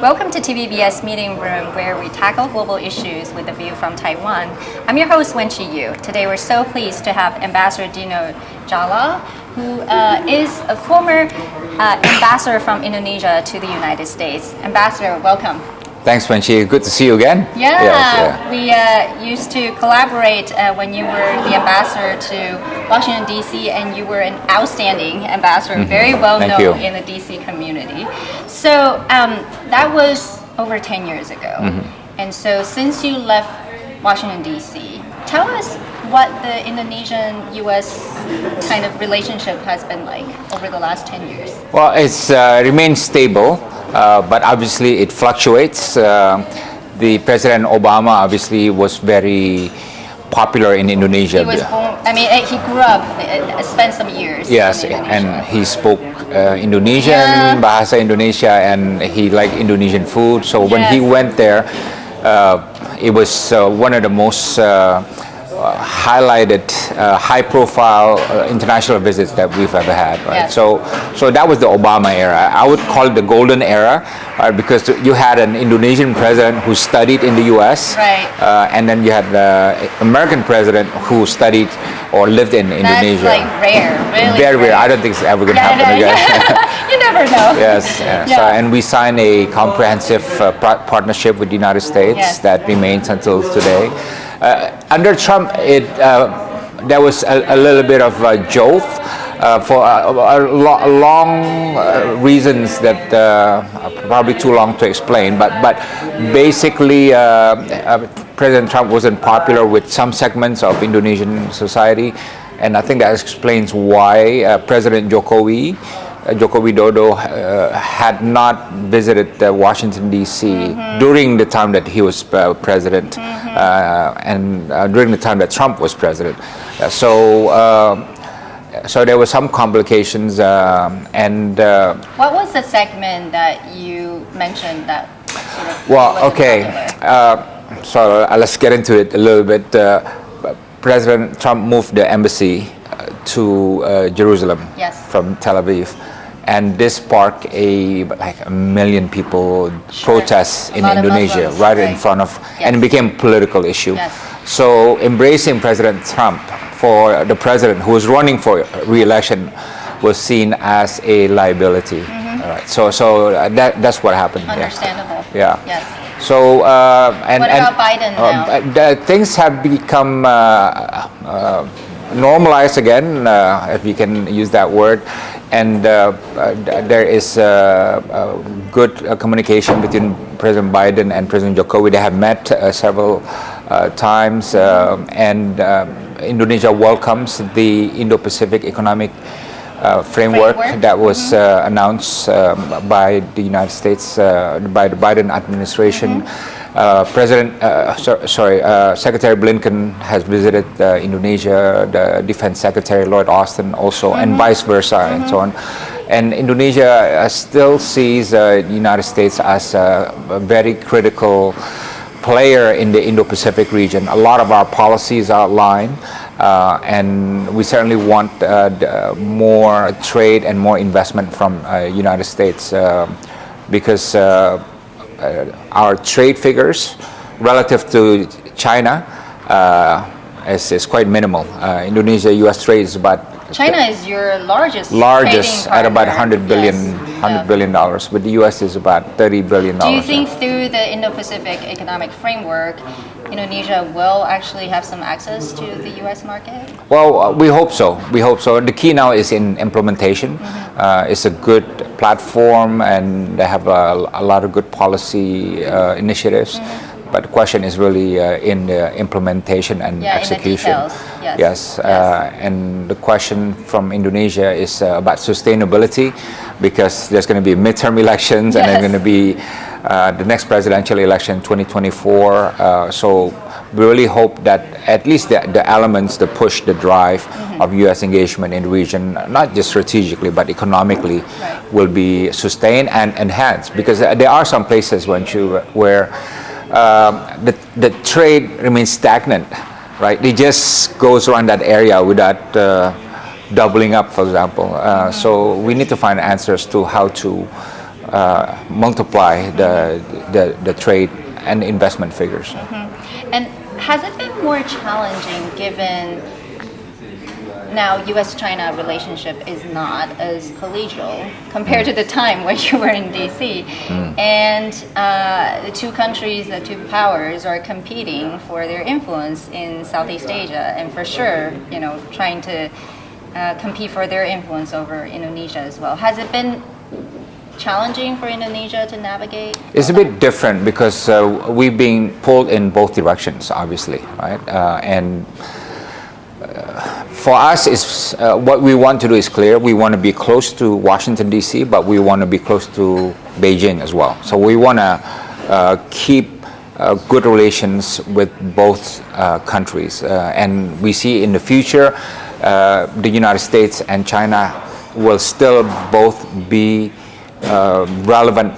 Welcome to TVBS Meeting Room, where we tackle global issues with a view from Taiwan. I'm your host, Wenqi Yu. Today we're so pleased to have Ambassador Dino Djalal, who is a former ambassador from Indonesia to the United States. Ambassador, welcome. Thanks, Wenqi. Good to see you again. Yeah, we used to collaborate when you were the ambassador to Washington, D.C., and you were an outstanding ambassador, very well known in the D.C. community. So that was over 10 years ago. And so since you left Washington, D.C., tell us what the Indonesian-U.S. kind of relationship has been like over the last 10 years. Well, it's remained stable. But obviously it fluctuates. The President Obama obviously was very popular in Indonesia. He was born, he grew up, spent some years in Indonesia. And he spoke Indonesian, Bahasa Indonesia, and he liked Indonesian food. So when he went there, it was one of the most highlighted, high-profile international visits that we've ever had. Right? So that was the Obama era. I would call it the golden era, because you had an Indonesian president who studied in the U.S., and then you had the American president who studied or lived in Indonesia. That's like rare, really very rare. I don't think it's ever going to happen again. You never know. Yes. So, and we signed a comprehensive partnership with the United States that remains until today. Under Trump, there was a little bit of a jolt for long reasons that probably too long to explain. But basically, President Trump wasn't popular with some segments of Indonesian society, and I think that explains why President Joko Widodo had not visited Washington, D.C. during the time that he was president and during the time that Trump was president. So there were some complications. And what was the segment that you mentioned that sort of so let's get into it a little bit. President Trump moved the embassy to Jerusalem from Tel Aviv. And this sparked like a million people protests in Indonesia, in front of, and it became a political issue. So embracing President Trump for the president who was running for re-election was seen as a liability. All right. So that's what happened. Understandable. So what about Biden now? Things have become normalized again, if we can use that word. And there is good communication between President Biden and President Jokowi. They have met several times, and Indonesia welcomes the Indo-Pacific Economic framework that was announced by the United States, by the Biden administration. Secretary Blinken has visited Indonesia, the Defense Secretary Lloyd Austin also, and vice versa, and so on. And Indonesia still sees the United States as a very critical player in the Indo-Pacific region. A lot of our policies are outlined, and we certainly want more trade and more investment from United States because our trade figures relative to China is quite minimal. Indonesia-U.S. trade is about China is your largest at about $100 billion, but the U.S. is about $30 billion. Do you think through the Indo-Pacific Economic Framework, Indonesia will actually have some access to the U.S. market? Well, we hope so. The key now is in implementation. It's a good platform, and they have a lot of good policy initiatives. But the question is really in the implementation and execution. In the details. And the question from Indonesia is about sustainability, because there's going to be midterm elections and there's going to be the next presidential election 2024. So we really hope that at least the elements that push the drive of U.S. engagement in the region, not just strategically but economically, will be sustained and enhanced. Because there are some places where the trade remains stagnant, right? It just goes around that area without doubling up, for example. So we need to find answers to how to multiply the trade and investment figures. And has it been more challenging given now U.S.-China relationship is not as collegial compared to the time when you were in D.C. And the two countries, the two powers are competing for their influence in Southeast Asia and for sure, trying to compete for their influence over Indonesia as well. Has it been challenging for Indonesia to navigate? It's a bit different because we're being pulled in both directions, obviously, right? And for us, it's, what we want to do is clear. We want to be close to Washington, D.C., but we want to be close to Beijing as well. So we want to keep good relations with both countries. And we see in the future, the United States and China will still both be relevant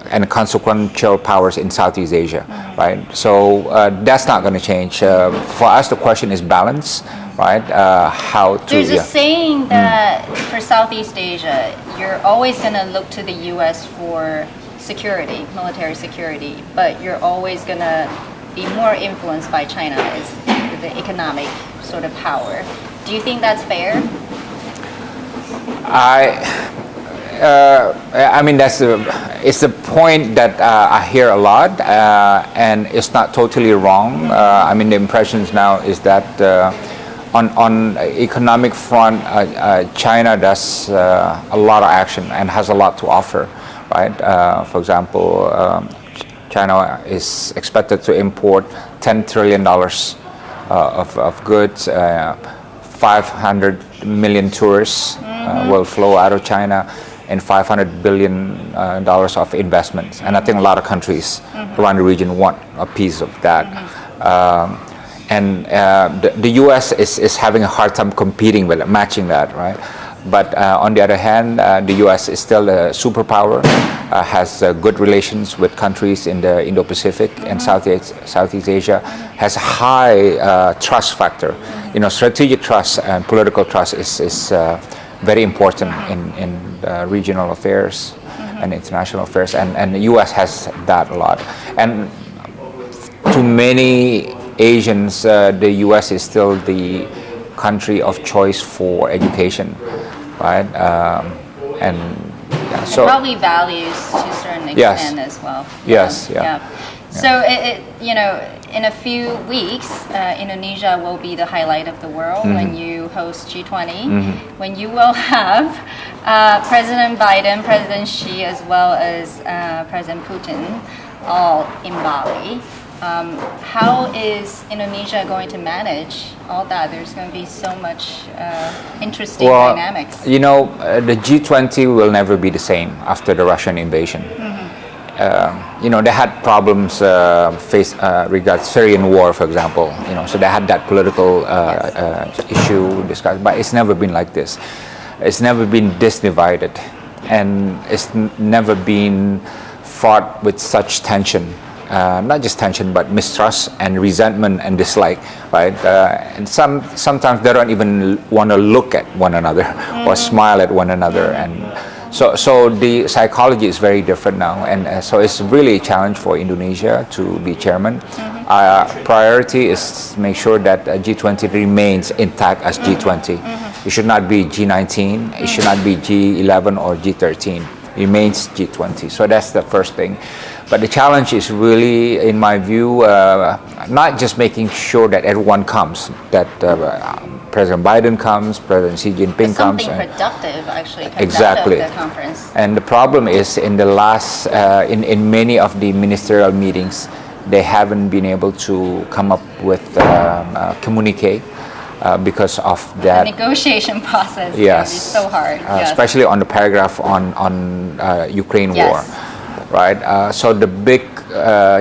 and consequential powers in Southeast Asia, right? So that's not going to change. For us, the question is balance, right? How to. There's a saying that for Southeast Asia, you're always going to look to the U.S. for security, military security, but you're always going to be more influenced by China as the economic sort of power. Do you think that's fair? I mean, it's a point that I hear a lot, and it's not totally wrong. I mean, the impressions now is that on economic front, China does a lot of action and has a lot to offer, right? For example, China is expected to import $10 trillion of goods. 500 million tourists will flow out of China, and $500 billion of investments. And I think a lot of countries around the region want a piece of that. And the U.S. is having a hard time competing with it, matching that, right? But on the other hand, the U.S. is still a superpower, has good relations with countries in the Indo-Pacific and Southeast Asia, has a high trust factor. Strategic trust and political trust is very important in regional affairs and international affairs, and the U.S. has that a lot. And to many Asians, the U.S. is still the country of choice for education, right? And yeah, so and probably values to a certain extent as well. Yes, So in a few weeks, Indonesia will be the highlight of the world when you host G20, when you will have President Biden, President Xi, as well as President Putin all in Bali. How is Indonesia going to manage all that? There's going to be so much interesting dynamics. The G20 will never be the same after the Russian invasion. They had problems regarding Syrian war, for example. So they had that political issue discussed, but it's never been like this. It's never been this divided, and it's never been fought with such tension. Not just tension, but mistrust and resentment and dislike, right? And sometimes they don't even want to look at one another or smile at one another, and so the psychology is very different now, and so it's really a challenge for Indonesia to be chairman. Our priority is to make sure that G20 remains intact as G20. It should not be G19. It should not be G11 or G13. It remains G20. So that's the first thing. But the challenge is really, in my view, not just making sure that everyone comes, that President Biden comes, President Xi Jinping comes. Something productive actually comes exactly. out of the conference. And the problem is in the last, in many of the ministerial meetings, they haven't been able to come up with communique because of that. The negotiation process yes. is so hard. Yes. Especially on the paragraph on Ukraine war. Right, so the big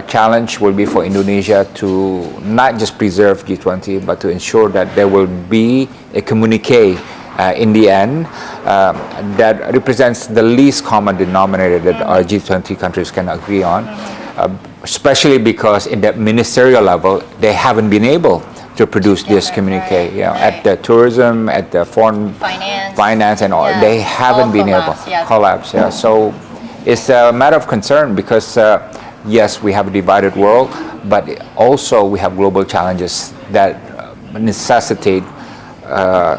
challenge will be for Indonesia to not just preserve G20, but to ensure that there will be a communique in the end that represents the least common denominator that our G20 countries can agree on, especially because in the ministerial level, they haven't been able to produce this communique. At the tourism, at the foreign finance and all, they haven't been able to collapse. So It's a matter of concern because yes, we have a divided world, but also we have global challenges that necessitate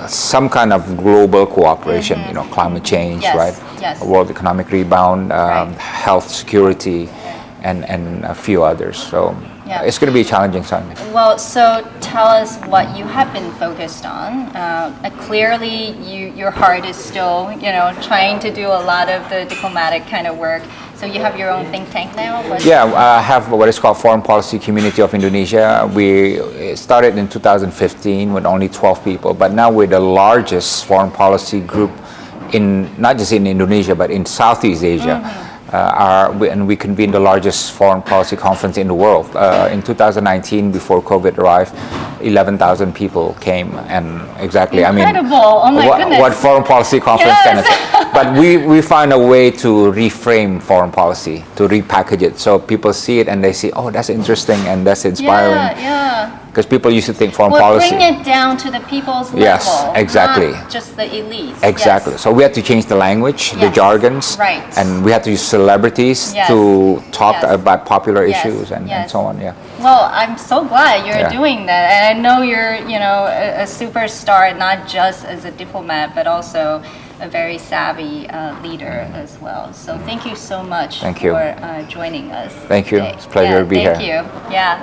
some kind of global cooperation. You know, climate change, Yes, right? yes. World economic rebound, Right. health security, and a few others. So Yeah. it's going to be a challenging time. Well, so tell us what you have been focused on. Clearly, your heart is still, trying to do a lot of the diplomatic kind of work. So you have your own think tank now? Yeah, I have what is called Foreign Policy Community of Indonesia. We started in 2015 with only 12 people, but now we're the largest foreign policy group in not just in Indonesia but in Southeast Asia. And we convened the largest foreign policy conference in the world. In 2019, before COVID arrived, 11,000 people came, and exactly, Incredible. Oh my goodness. what foreign policy conference can Yes. But we find a way to reframe foreign policy, to repackage it, so people see it and they see, oh, that's interesting and that's inspiring. Yeah. Because people used to think foreign Well, policy. bring it down to the people's Yes, level. exactly. Not just the elites. Exactly. Yes. So we had to change the language, the Yes. jargons, Right. and we had to use celebrities Yes. to talk Yes. about popular Yes. issues and Yes. so on. Yeah. Well, I'm so glad you're Yeah. doing that. And I know you're, a superstar, not just as a diplomat, but also a very savvy leader as well. So thank you so much Thank you. for joining us. Thank you. today. It's a pleasure to be Thank here. you. Yeah.